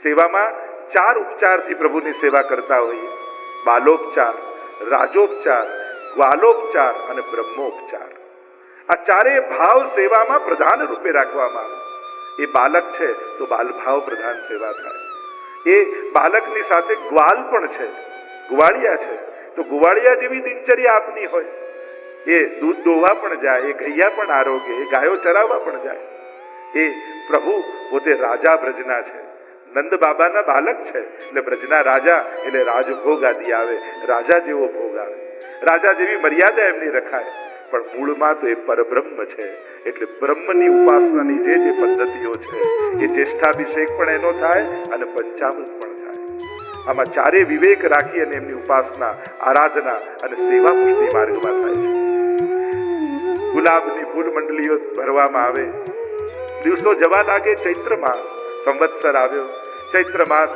સેવામાં 4 ઉપચારથી પ્રભુની સેવા કરતા હોઈએ: બાલોપચાર, રાજોપચાર, ગ્વાલોપચાર અને બ્રહ્મોપચાર. આ ચારેય ભાવ સેવામાં પ્રધાન રૂપે રાખવામાં આવે. એ બાલક છે તો બાલભાવ પ્રધાન સેવા થાય. એ બાલકની સાથે ગ્વાલ પણ છે, ગુવાળિયા છે તો ગુવાળિયા જેવી દિનચર્યા આપની હોય. એ દૂધ દોવા પણ જાય, એ ગૈયા પણ આરોગે, એ ગાયો ચરાવવા પણ જાય. એ પ્રભુ પોતે રાજા બ્રજના છે, નંદ બાબાના બાલક છે એટલે બ્રજના રાજા, એટલે રાજભોગ આદિ આવે, રાજા જેવો ભોગ આવે, રાજા જેવી મર્યાદા એમની રખાય. પણ મૂળમાં તો એ પરબ્રહ્મ છે એટલે બ્રહ્મની ઉપાસનાની જે પદ્ધતિઓ છે એ જ્યેષ્ઠાભિષેક પણ એનો થાય અને પંચામૃત પણ થાય. આમાં ચારે વિવેક રાખી અને એમની ઉપાસના, આરાધના અને સેવા પુષ્ટિ માર્ગમાં થાય છે. ગુલાબની ફૂલ મંડળીઓ ભરવામાં આવે. દિવસો જવા લાગે. ચૈત્રમાં સંવત્સર આવ્યો, ચૈત્ર માસ,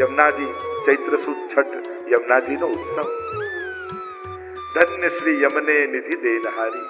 યમુનાજી, ચૈત્ર સુદ છઠ યમુનાજીનો ઉત્સવ. ધન્ય શ્રી યમને નિધિ દેનહારી.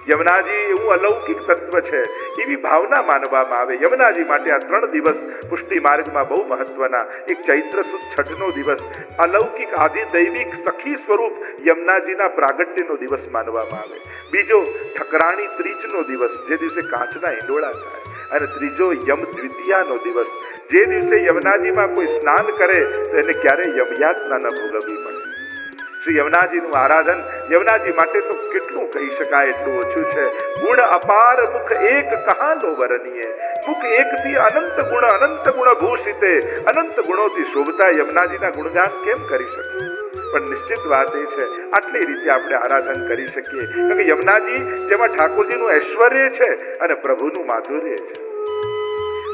યમુનાજી એવું અલૌકિક તત્વ છે એવી ભાવના માનવામાં આવે. યમુનાજી માટે આ 3 દિવસ પુષ્ટિ માર્ગમાં બહુ મહત્વના. એક ચૈત્ર સુદ છઠનો દિવસ અલૌકિક આદિદૈવિક સખી સ્વરૂપ યમુનાજીના પ્રાગટ્યનો દિવસ માનવામાં આવે. બીજો ઠકરાણી ત્રીજનો દિવસ, જે દિવસે કાચના હિંડોળા થાય. અને ત્રીજો યમ દ્વિતીયાનો દિવસ, જે દિવસે યમુનાજીમાં કોઈ સ્નાન કરે તો એને ક્યારેય યમયાતના ન ભોગવવી પડે. શ્રી યમુનાજીનું આરાધન યમુનાજી માટે તો કેટલું કહી શકાય એટલું ઓછું છે. ગુણ અપાર મુખ એક કહાનો વર્ણીએ. મુખ એકથી અનંત ગુણ ભૂષિતે, અનંત ગુણોથી શોભતા યમુનાજીના ગુણગાન કેમ કરી શકીએ? પણ નિશ્ચિત વાત એ છે આટલી રીતે આપણે આરાધન કરી શકીએ કારણ કે યમુનાજી જેમાં ઠાકોરજીનું ઐશ્વર્ય છે અને પ્રભુનું માધુર્ય છે.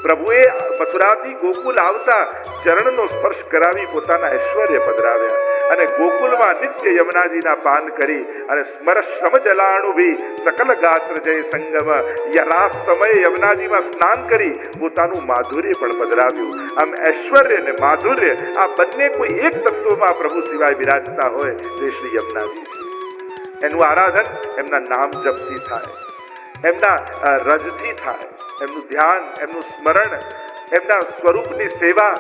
પ્રભુએ મથુરાથી ગોકુલ આવતા ચરણનો સ્પર્શ કરાવી પોતાના ઐશ્વર્ય પધરાવ્યા અને ગોકુલમાં નિત્ય યમુનાજીના પાન કરી અને સ્મર શ્રમ જલાણુભી સકલ ગાત્ર જય સંગમ રાસ સમયે યમુનાજીમાં સ્નાન કરી પોતાનું માધુર્ય પણ પધરાવ્યું. આમ ઐશ્વર્ય ને માધુર્ય આ બંને કોઈ એક તત્વમાં પ્રભુ સિવાય વિરાજતા હોય તે શ્રી યમુનાજી છે. એનું આરાધન એમના નામ જપથી થાય, એમના રજથી થાય, એમનું ધ્યાન, એમનું સ્મરણ, એમના સ્વરૂપની સેવા.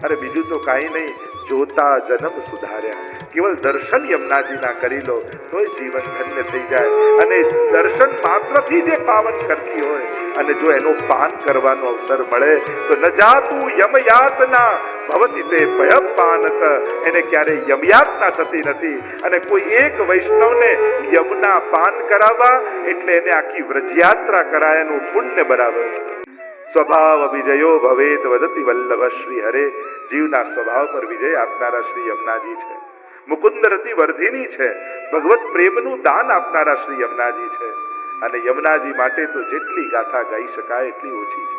અને બીજું તો કાંઈ નહીં, જોતા જન્મ સુધાર્યા. કેવલ દર્શન યમુનાજીના કરી લો તોય જીવન ધન્ય થઈ જાય. અને દર્શન માત્રથી જે પાવન કરતી હોય અને જો એનો પાન કરવાનો અવસર મળે તો ન જાતું યમયાતના ભવતી તે ભયપાનક. એને ક્યારેય યમયાતના થતી નથી. અને કોઈ એક વૈષ્ણવને યમુના પાન કરાવવા એટલે એને આખી વ્રજયાત્રા કરાયનું પુણ્ય બરાબર છે. સ્વભાવ વિજયો ભવેત વદતિ વલ્લભ શ્રી હરે. જીવના સ્વભાવ પર વિજય આપનારા શ્રી યમુનાજી છે. મુકુંદ રતિ વર્ધિની છે. ભગવત પ્રેમનું દાન આપનારા શ્રી યમુનાજી છે. અને યમુનાજી માટે તો જેટલી ગાથા ગાઈ શકાય એટલી ઓછી છે.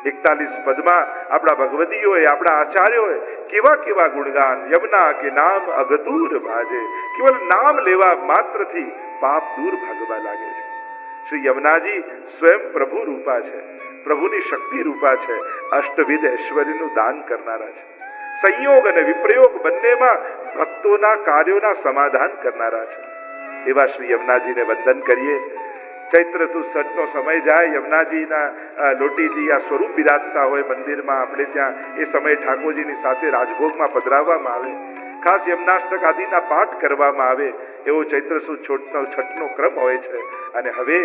41 પદમાં આપણા ભગવદીઓએ, આપણા આચાર્યોએ કેવા કેવા ગુણગાન. યમુના કે નામ અગદૂર ભાજે. કેવલ નામ લેવા માત્રથી પાપ દૂર ભાગવા લાગે છે. શ્રી યમુનાજી સ્વયં પ્રભુ રૂપા છે, પ્રભુની શક્તિ રૂપા છે, અષ્ટવિધ ઐશ્વર્યનું દાન કરનારા છે. સંયોગ અને વિપ્રયોગ બંનેમાં ભક્તોના કાર્યોના સમાધાન કરનારા છે. એવા શ્રી યમુનાજીને વંદન કરીએ. ચૈત્ર સુદ છઠનો સમય જાય, યમુનાજીના લોટીજી આ સ્વરૂપ બિરાજતા હોય મંદિરમાં, આપણે ત્યાં એ સમયે ઠાકોરજીની સાથે રાજભોગમાં પધરાવવામાં આવે. ખાસ યમુનાષ્ટક આદિના પાઠ કરવામાં આવે એવો ચૈત્ર સુદ છઠનો ક્રમ હોય છે. અને હવે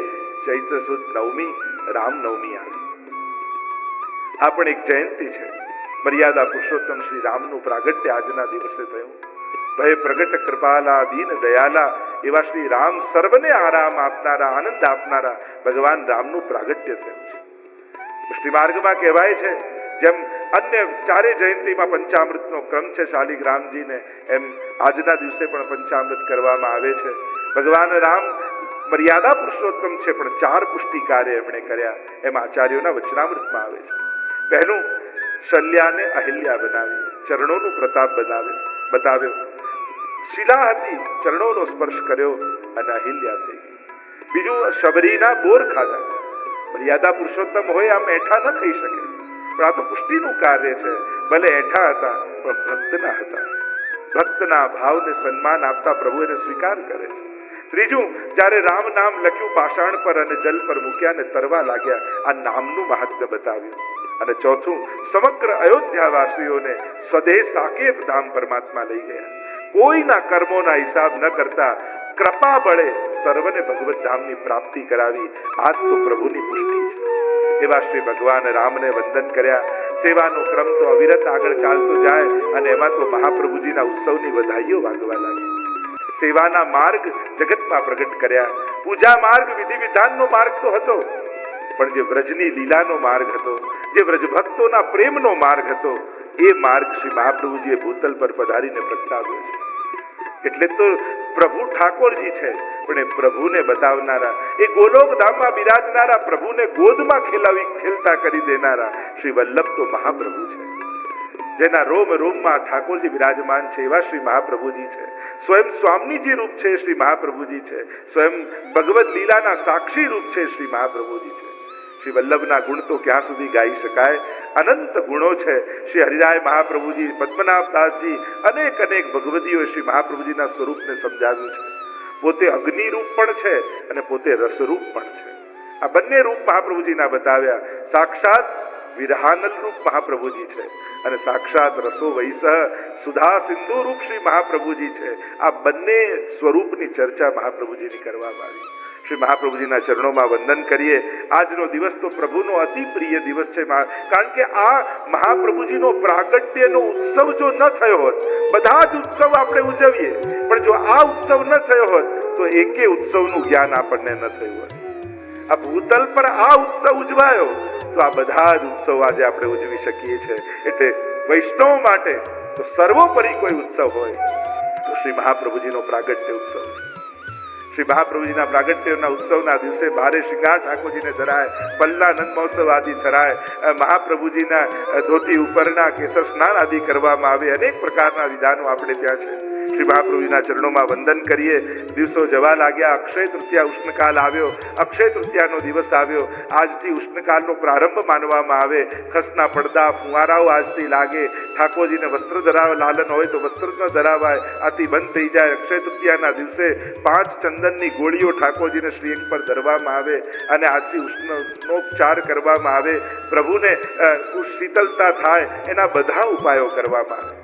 ચૈત્ર સુદ નવમી રામનવમી આવી. આ પણ એક જયંતિ છે. મર્યાદા પુરુષોત્તમ શ્રી રામનું પ્રાગટ્ય આજના દિવસે થયું. ભય પ્રગટ કૃપાલા દીન દયાલા એવા શ્રી રામ, સર્વને આરામ આપનારા, આનંદ આપનારા ભગવાન રામનું પ્રાગટ્ય થયું છે. પુષ્ટિ માર્ગમાં કહેવાય છે જેમ અન્ય ચારે જયંતિમાં પંચામૃતનો ક્રમ છે શાલિગ્રામજીને, એમ આજના દિવસે પણ પંચામૃત કરવામાં આવે છે. ભગવાન રામ મર્યાદા પુરુષોત્તમ છે પણ 4 પુષ્ટિ કાર્ય એમણે કર્યા એમ આચાર્યોના વચનામૃતમાં આવે છે. પહેલું, શલ્યાને અહિલ્યા બનાવી, ચરણોનું પ્રતાપ બતાવ્યો. શિલા હતી, ચરણોનો સ્પર્શ કર્યો અને અહિલ્યા થઈ ગઈ. બીજું, શબરીના બોર ખાધા. મર્યાદા પુરુષોત્તમ હોય આમ એઠા ન ખાઈ શકે, પણ આ તો પુષ્ટિનું કાર્ય છે. ભલે એઠા હતા પણ ભક્તના હતા. ભક્તના ભાવને સન્માન આપતા પ્રભુ એને સ્વીકાર કરે છે. ત્રીજું, જ્યારે રામ નામ લખ્યું પાષાણ પર અને જલ પર મૂક્યા અને તરવા લાગ્યા, આ નામનું મહાત્મ્ય બતાવ્યું. અને ચોથું, સમગ્ર અયોધ્યાવાસીઓને સ્વદેહ સાકેત ધામ પરમાત્મા લઈ ગયા. કોઈના કર્મોના હિસાબ ન કરતા કૃપા બળે સર્વને ભગવત ધામની પ્રાપ્તિ કરાવી. આજ તો પ્રભુની પુષ્ટિ છે. એવા શ્રી ભગવાન રામને વંદન કર્યા. સેવાનો ક્રમ તો અવિરત આગળ ચાલતો જાય અને એમાં તો મહાપ્રભુજીના ઉત્સવની વધાઈઓ વાગવા લાગી. સેવાના માર્ગ જગતમાં પ્રગટ કર્યા. પૂજા માર્ગ વિધિ વિધાનનો માર્ગ તો હતો, પણ જે વ્રજની લીલાનો માર્ગ હતો, જે વ્રજ ભક્તોના પ્રેમનો માર્ગ હતો, એ માર્ગ શ્રી મહાપ્રભુજીએ ભૂતલ પર પધારીને પ્રગટાવ્યો છે. એટલે તો પ્રભુ ઠાકોરજી છે, પણ એ પ્રભુને બતાવનારા, એ ગોલોક ધામમાં બિરાજનારા, પ્રભુને ગોદમાં ખેલતા કરી દેનારા શ્રી વલ્લભ તો મહાપ્રભુ છે. જેના રોમ રોમમાં ઠાકોરજી વિરાજમાન છે એવા શ્રી મહાપ્રભુજી છે. સ્વયં સ્વામીજી રૂપ છે શ્રી મહાપ્રભુજી છે. સ્વયં ભગવદ લીલાના સાક્ષી રૂપ છે શ્રી મહાપ્રભુજી છે. શ્રી વલ્લભના ગુણ તો ક્યાં સુધી ગાઈ શકાય? અનંત ગુણો છે. શ્રી હરિરાય મહાપ્રભુજી, પદ્મનાભદાસજી, અનેક અનેક ભગવદીઓ શ્રી મહાપ્રભુજીના સ્વરૂપને સમજાવ્યું છે. પોતે અગ્નિ રૂપ પણ છે અને પોતે રસરૂપ પણ છે. આ બંને રૂપ મહાપ્રભુજીના બતાવ્યા. સાક્ષાત વિરહાનલ રૂપ મહાપ્રભુજી છે અને સાક્ષાત રસો વૈસહ સુધા સિંધુ રૂપ શ્રી મહાપ્રભુજી છે. આ બંને સ્વરૂપની ચર્ચા મહાપ્રભુજીની કરવામાં આવી. શ્રી મહાપ્રભુજીના ચરણોમાં વંદન કરીએ. આજનો દિવસ તો પ્રભુનો અતિ પ્રિય દિવસ છે, કારણ કે આ મહાપ્રભુજીનો પ્રાગટ્યનો ઉત્સવ જો ન થયો હોત, બધા જ ઉત્સવ આપણે ઉજવીએ, પણ જો આ ઉત્સવ ન થયો હોત તો એકે ઉત્સવનું જ્ઞાન આપણને ન થયું હોત. આ ભૂતલ પર આ ઉત્સવ ઉજવાયો તો આ બધા જ ઉત્સવ આજે આપણે ઉજવી શકીએ છીએ. એટલે વૈષ્ણવ માટે તો સર્વોપરી કોઈ ઉત્સવ હોય તો શ્રી મહાપ્રભુજીનો પ્રાગટ્ય ઉત્સવ છે. શ્રી મહાપ્રભુજીના પ્રાગટ્યના ઉત્સવના દિવસે ભારે શૃંગાર ઠાકોરજીને ધરાય, પલ્લા નંદ મહોત્સવ આદિ ધરાય, મહાપ્રભુજીના ધોતી ઉપરના કેસર સ્નાન આદિ કરવામાં આવે. અનેક પ્રકારના વિધાનો આપણે ત્યાં છે. શ્રી મહાપ્રભુજીના ચરણોમાં વંદન કરીએ. દિવસો જવા લાગ્યા. અક્ષય તૃતીયા ઉષ્ણકાલ આવ્યો. અક્ષય તૃતીયાનો દિવસ આવ્યો. આજથી ઉષ્ણકાલનો પ્રારંભ માનવામાં આવે. ખસના પડદા ફુવારાઓ આજથી લાગે. ઠાકોરજીને વસ્ત્ર ધરાવ લાલન હોય તો વસ્ત્ર ન ધરાવાય, આથી બંધ થઈ જાય. અક્ષય તૃતીયાના દિવસે 5 ચંદનની ગોળીઓ ઠાકોરજીને શ્રીઅંગ પર ધરવામાં આવે અને આજથી ઉષ્ણોપચાર કરવામાં આવે. પ્રભુને શીતલતા થાય એના બધા ઉપાયો કરવામાં આવે.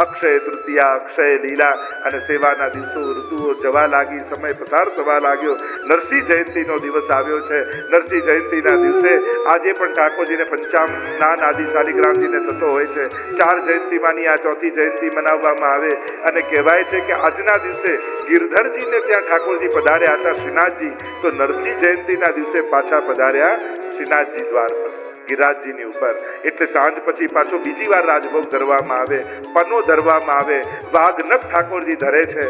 અક્ષય તૃતીયા, અક્ષય લીલા અને સેવાના દિવસો, ઋતુઓ જવા લાગી, સમય પસાર થવા લાગ્યો. નરસિંહ જયંતિનો દિવસ આવ્યો છે. નરસિંહ જયંતિના દિવસે આજે પણ ઠાકોરજીને પંચામ સ્નાન આદિ શાલિગ્રામજીને થતો હોય છે. 4 જયંતિમાંની આ ચોથી જયંતિ મનાવવામાં આવે અને કહેવાય છે કે આજના દિવસે ગિરધરજીને ત્યાં ઠાકોરજી પધાર્યા હતા શ્રીનાથજી, તો નરસિંહ જયંતિના દિવસે પાછા પધાર્યા શ્રીનાથજી દ્વાર પર ગિરિરાજજીની ઉપર. એટલે સાંજ પછી પાછો બીજી વાર રાજભોગ ધરવામાં આવે, પનો ધરવામાં આવે. વાઘનખ ઠાકોરજી ધરે છે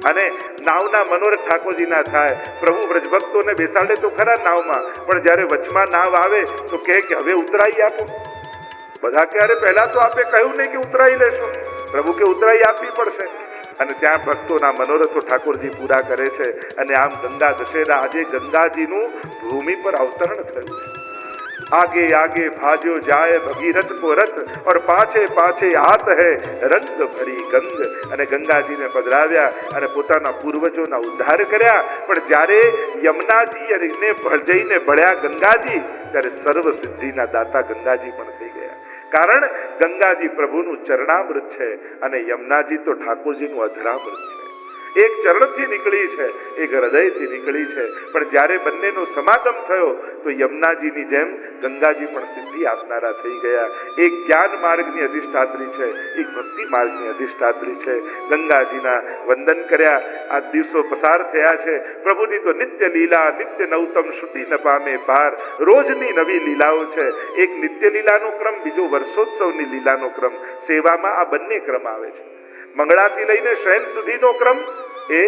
અને નાવના મનોરથ ઠાકોરજીના થાય. પ્રભુ વ્રજભક્તોને બેસાડે તો ખરા નાવમાં, પણ જ્યારે વચમાં નાવ આવે તો કહે કે હવે ઉતરાઈ આપો. બધા કે અરે પહેલા તો આપે કહ્યું નહીં કે ઉતરાઈ લેશો. પ્રભુ કે ઉતરાઈ આપવી પડશે. અને ત્યાં ભક્તોના મનોરથો ઠાકોરજી પૂરા કરે છે. અને આમ ગંગા દશેરા, આજે ગંગાજીનું ભૂમિ પર અવતરણ થયું છે. आगे आगे भाजो जाए भगीरथ को रथ और पाछे पाछे आत है रंग भरी गंग. અને ગંગાજીને પધરાવ્યા અને પોતાના પૂર્વજોના ઉદ્ધાર કર્યા. પણ જ્યારે યમુનાજી જઈને ભળ્યા ગંગાજી, ત્યારે સર્વ સિદ્ધિના દાતા ગંગાજી પણ થઈ ગયા. કારણ ગંગાજી પ્રભુનું ચરણામૃત છે અને યમુનાજી તો ઠાકોરજીનું અધરામૃત છે. એક ચરણથી નીકળી છે, એક હૃદયથી નીકળી છે. પણ જ્યારે બંનેનો સમાગમ થયો તો યમુનાજીની જેમ ગંગાજી પણ સિદ્ધિ આપનારા થઈ ગયા. એક જ્ઞાન માર્ગની અધિષ્ઠાત્રી છે, એક ભક્તિ માર્ગની અધિષ્ઠાત્રી છે. ગંગાજીના વંદન કર્યા. આ દિવસો પસાર થયા છે. પ્રભુની તો નિત્ય લીલા, નિત્ય નવતમ શ્રુતિ ન પામે પાર. રોજની નવી લીલાઓ છે. એક નિત્ય લીલાનો ક્રમ, બીજો વર્ષોત્સવની લીલાનો ક્રમ. સેવામાં આ બંને ક્રમ આવે છે. મંગળાથી લઈને શયન સુધીનો ક્રમ એ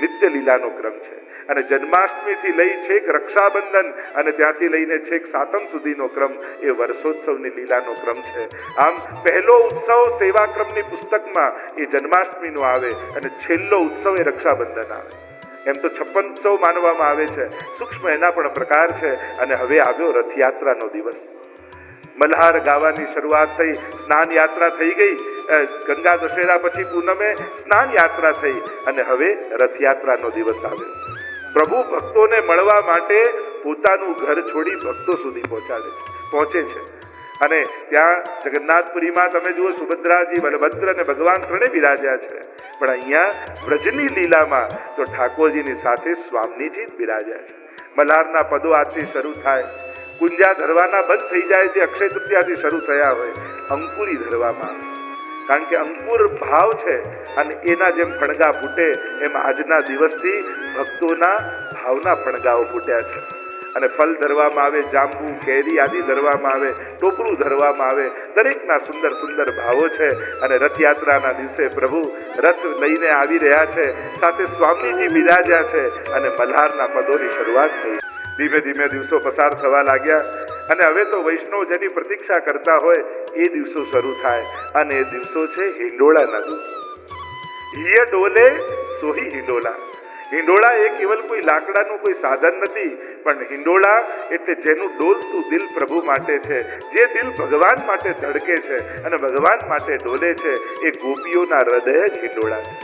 નિત્ય લીલાનો ક્રમ છે. અને જન્માષ્ટમીથી લઈ છેક રક્ષાબંધન અને ત્યાંથી લઈને છેક સાતમ સુધીનો ક્રમ એ વર્ષોત્સવની લીલાનો ક્રમ છે. આમ પહેલો ઉત્સવ સેવા ક્રમની પુસ્તકમાં એ જન્માષ્ટમીનો આવે અને છેલ્લો ઉત્સવ એ રક્ષાબંધન આવે. એમ તો 56 ઉત્સવ માનવામાં આવે છે. સૂક્ષ્મ એના પણ પ્રકાર છે. અને હવે આવ્યો રથયાત્રાનો દિવસ. મલ્હાર ગાવાની શરૂઆત થઈ, સ્નાન યાત્રા થઈ ગઈ. ગંગા દશેરા પછી પૂનમે સ્નાન યાત્રા થઈ અને હવે રથયાત્રાનો દિવસ આવ્યો. પ્રભુ ભક્તોને મળવા માટે પોતાનું ઘર છોડી ભક્તો સુધી પહોંચે છે. અને ત્યાં જગન્નાથપુરીમાં તમે જુઓ સુભદ્રાજી, બલભદ્ર અને ભગવાન ત્રણે બિરાજ્યા છે, પણ અહીંયા વ્રજની લીલામાં તો ઠાકોરજીની સાથે સ્વામીજી જ બિરાજ્યા છે. મલ્હારના પદો આજથી શરૂ થાય, કુંજા ધરવાના બંધ થઈ જાય જે અક્ષય તૃતીયાથી શરૂ થયા હોય, અંકુરી ધરવામાં આવે. કારણ કે અંકુર ભાવ છે અને એના જેમ ફણગા ફૂટે એમ આજના દિવસથી ભક્તોના ભાવના ફણગાઓ ફૂટ્યા છે. અને ફલ ધરવામાં આવે, જાંબુ, કેરી આદિ ધરવામાં આવે, ટોપરું ધરવામાં આવે, દરેકના સુંદર સુંદર ભાવો છે. અને રથયાત્રાના દિવસે પ્રભુ રથ લઈને આવી રહ્યા છે, સાથે સ્વામીજી બિરાજ્યા છે અને મલ્હારના પદોની શરૂઆત થઈ. ધીમે ધીમે દિવસો પસાર થવા લાગ્યા અને હવે તો વૈષ્ણવ જેની પ્રતીક્ષા કરતા હોય એ દિવસો શરૂ થાય. અને એ દિવસો છે હિંડોળાના દિવસો. હિય ડોલે સોહી હિંડોળા. હિંડોળા એ કેવલ કોઈ લાકડાનું કોઈ સાધન નથી, પણ હિંડોળા એટલે જેનું ડોલતું દિલ પ્રભુ માટે છે, જે દિલ ભગવાન માટે ધડકે છે અને ભગવાન માટે ડોલે છે, એ ગોપીઓના હૃદય જ હિંડોળા છે.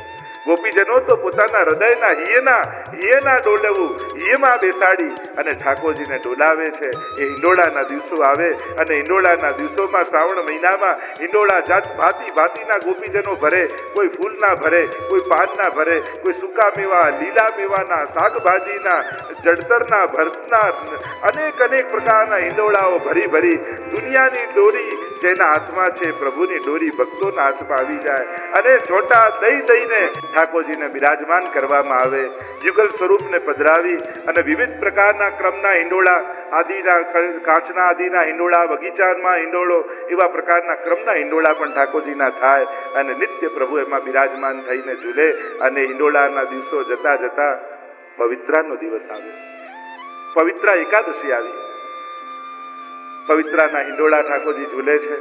ગોપીજનો તો પોતાના હૃદયના હિયના ડોલવું, હિયમાં બેસાડી અને ઠાકોરજીને ડોલાવે છે. એ હિંડોળાના દિવસો આવે અને હિંડોળાના દિવસોમાં શ્રાવણ મહિનામાં હિંડોળા જાત ભાતીના ગોપીજનો ભરે. કોઈ ફૂલના ભરે, કોઈ પાનના ભરે, કોઈ સૂકા મેવા, લીલા મેવાના, શાકભાજીના, જળતરના, ભરતના, અનેક પ્રકારના હિંડોળાઓ ભરી ભરી દુનિયાની ડોરી જેના હાથમાં છે, પ્રભુની ડોરી ભક્તોના હાથમાં આવી જાય અને છોટા દઈને ઠાકોરજીને બિરાજમાન કરવામાં આવે. યુગલ સ્વરૂપને પધરાવી અને વિવિધ પ્રકારના ક્રમના હિંડોળા, આદિના કાચના આદિના હિંડોળા, બગીચામાં હિંડોળો, એવા પ્રકારના ક્રમના હિંડોળા પણ ઠાકોરજીના થાય અને નિત્ય પ્રભુ એમાં બિરાજમાન થઈને ઝૂલે. અને હિંડોળાના દિવસો જતા જતા પવિત્રાનો દિવસ આવે, પવિત્રા એકાદશી આવી. પવિત્રાના હિંડોળા ઠાકોરજી ઝૂલે છે.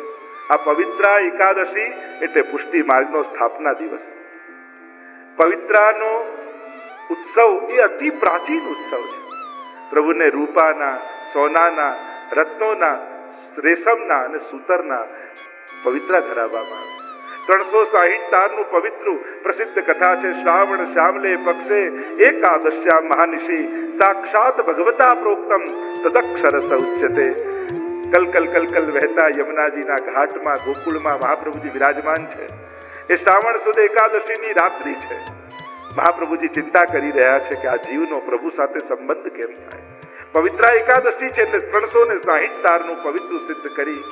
આ પવિત્રા એકાદશી એટલે પુષ્ટિ માર્ગનો સ્થાપના દિવસ. પવિત્રાનો ઉત્સવ એ અતિ પ્રાચીન ઉત્સવ છે. પ્રભુને રૂપાના, સોનાના, રત્નોના, રેશમના અને સૂતરના પવિત્રા ધરાવવામાં આવે. 360 તારનું પવિત્ર પ્રસિદ્ધ કથા છે. શ્રાવણ શ્યામલે પક્ષે એકાદશ્યામ મહાનિશી સાક્ષાત ભગવતા પ્રોક્તમ તદક્ષર સૌચ્યતે. કલકલ વહેતા યમુનાજીના ઘાટમાં ગોકુળમાં મહાપ્રભુજી વિરાજમાન છે. એ શ્રાવણ સુદ એકાદશીની રાત્રિ છે. મહાપ્રભુજી ચિંતા કરી રહ્યા છે કે આ જીવનો પ્રભુ સાથે સંબંધ કેમ થાય. પવિત્રા એકાદશી છે એટલે 360 તારનું પવિત્ર સિદ્ધ કરી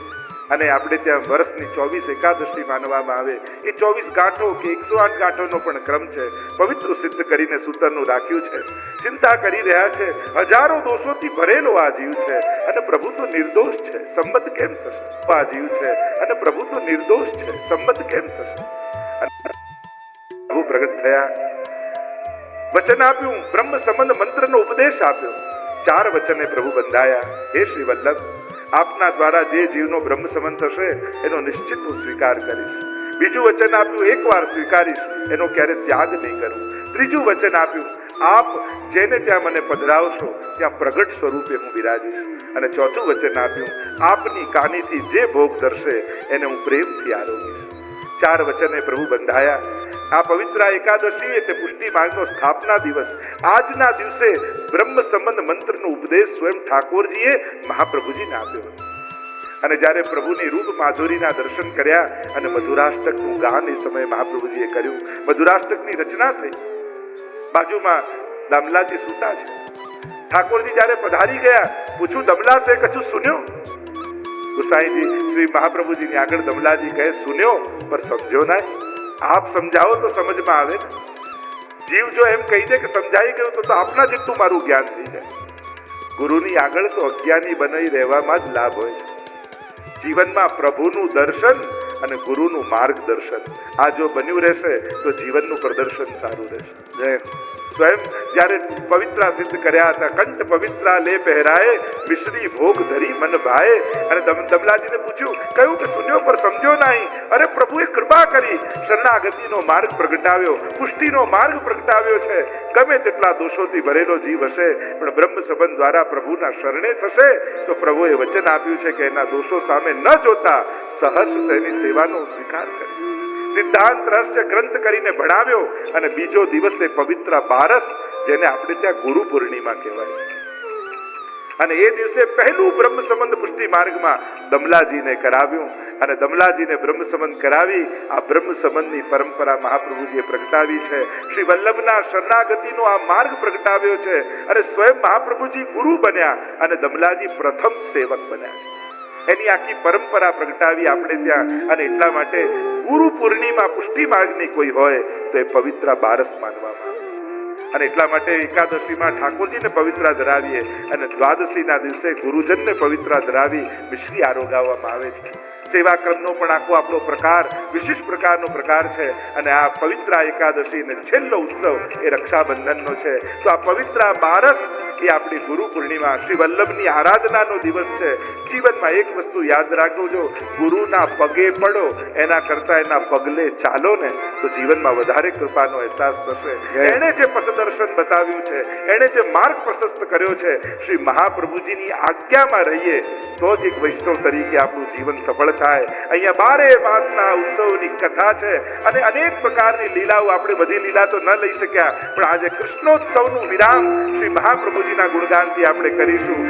અને આપણે ત્યાં વર્ષની 24 એકાદશી માનવામાં આવે. એ 24 ગાંઠો કે 108 ગાંઠોનો પણ ક્રમ છે. પવિત્ર સિદ્ધ કરીને સૂતરનું રાખ્યું છે. ચિંતા કરી રહ્યા છે, હજારો દોષોથી ભરેલો આ જીવ છે અને પ્રભુ તો નિર્દોષ છે, સંબંધ કેમ થશે. આ જીવ છે અને પ્રભુ તો નિર્દોષ છે, સંબંધ કેમ થશે. પ્રભુ પ્રગટ થયા, વચન આપ્યું, બ્રહ્મ સંબંધ મંત્રનો ઉપદેશ આપ્યો. 4 વચને પ્રભુ બંધાયા. હે શ્રી વલ્લભ, આપના દ્વારા જે જીવનો બ્રહ્મ સંબંધ થશે એનો નિશ્ચિત હું સ્વીકાર કરીશ. બીજું વચન આપ્યું, એકવાર સ્વીકારીશ, એનો ક્યારે ત્યાગ નહીં કરું. ત્રીજું વચન આપ્યું, આપ જેને ત્યાં મને પધરાવશો ત્યાં પ્રગટ સ્વરૂપે હું બિરાજીશ. અને ચોથું વચન આપ્યું, આપની કાનીથી જે ભોગ ધરશે એને હું પ્રેમથી આરોગીશ. 4 વચને પ્રભુ બંધાયા. આ પવિત્ર એકાદશી એટલે પુષ્ટિ માર્ગનો સ્થાપના દિવસ. આજના દિવસે બ્રહ્મ સંબંધ મંત્રનો ઉપદેશ સ્વયં ઠાકોરજીએ મહાપ્રભુજીને આપ્યો. અને જ્યારે પ્રભુની રૂપ માધુરીના દર્શન કર્યા અને મધુરાષ્ટકનું ગાન એ સમયે મહાપ્રભુજીએ કર્યું. મધુરાષ્ટકની રચના થઈ. બાજુમાં દમલાજી સૂતા છે. ઠાકોરજી જ્યારે પધારી ગયા, પૂછું દમલા સે કછું સુન્યો. ગુસાઈજી શ્રી મહાપ્રભુજીની આગળ દમલાજી કહે, સુન્યો પર સમજો ના. આપ સમજાવો તો સમજમાં આવે. જીવ જો એમ કહી દે કે સમજાઈ ગયું તો આપના જેટલું મારું જ્ઞાન થઈ જાય. ગુરુની આગળ તો અજ્ઞાની બનાવી રહેવામાં જ લાભ હોય છે. જીવનમાં પ્રભુનું દર્શન અને ગુરુનું માર્ગદર્શન આ જો બન્યું રહેશે તો જીવનનું પ્રદર્શન સારું રહેશે. જય સ્વયં જ્યારે પવિત્રા સિદ્ધ કર્યા હતા, કંઠ પવિત્રા લે પહેરાય, મિશ્રી ભોગ ધરી મન ભાએ. અને દમલાજીને પૂછ્યું, કહ્યું કે સુન્યો પર સમજો નહીં. અરે પ્રભુએ કૃપા કરી, શરણાગતિનો માર્ગ પ્રગટાવ્યો, પુષ્ટિનો માર્ગ પ્રગટાવ્યો છે. ગમે તેટલા દોષોથી ભરેલો જીવ હશે પણ બ્રહ્મ સંબંધ દ્વારા પ્રભુના શરણે થશે તો પ્રભુએ વચન આપ્યું છે કે એના દોષો સામે ન જોતા સહર્ષ તેની સેવાનો સ્વીકાર કરે. સિદ્ધાંત રહસ્ય ગ્રંથ કરીને ભણાવ્યો. અને બીજો દિવસ એ પવિત્ર બારસ, જેને આપણે ત્યાં ગુરુ પૂર્ણિમા કહેવાય. અને એ દિવસે પહેલું બ્રહ્મ સંબંધ પુષ્ટિ માર્ગમાં દમલાજીને કરાવ્યું અને દમલાજીને બ્રહ્મ સંબંધ કરાવી આ બ્રહ્મ સંબંધની પરંપરા મહાપ્રભુજીએ પ્રગટાવી છે. શ્રી વલ્લભના શરણાગતિનો આ માર્ગ પ્રગટાવ્યો છે અને સ્વયં મહાપ્રભુજી ગુરુ બન્યા અને દમલાજી પ્રથમ સેવક બન્યા. એની આખી પરંપરા પ્રગટાવી આપણે ત્યાં. અને એટલા માટે ગુરુ પૂર્ણિમા પુષ્ટિ માર્ગની કોઈ હોય તો એ પવિત્ર બારસ માનવામાં આવે. અને એટલા માટે એકાદશીમાં ઠાકોરજીને પવિત્ર ધરાવીએ અને દ્વાદશીના દિવસે ગુરુજનને પવિત્ર ધરાવી મિશ્રી આરોગાવવામાં આવે છે. સેવા ક્રમનો પણ આખો આપણો પ્રકાર વિશિષ્ટ પ્રકારનો પ્રકાર છે. અને આ પવિત્ર એકાદશી અને છેલ્લો ઉત્સવ એ રક્ષાબંધનનો છે. તો આ પવિત્ર બારસ એ આપણી ગુરુ પૂર્ણિમા શ્રી વલ્લભની આરાધનાનો દિવસ છે. જીવનમાં એક વસ્તુ યાદ રાખજો, ગુરુના પગે પડો એના કરતા એના પગલે ચાલો ને તો જીવનમાં વધારે કૃપાનો અહેસાસ થશે. એણે જે પથદર્શન બતાવ્યું છે, એણે જે માર્ગ પ્રશસ્ત કર્યો છે, શ્રી મહાપ્રભુજીની આજ્ઞામાં રહીએ તો જ એક વૈષ્ણવ તરીકે આપણું જીવન સફળ થાય. અહીંયા 12 માસના ઉત્સવની કથા છે અને અનેક પ્રકારની લીલાઓ. આપણે બધી લીલા તો ન લઈ શક્યા, પણ આજે કૃષ્ણોત્સવનું વિરામ શ્રી મહાપ્રભુજીના ગુણગાનથી આપણે કરીશું.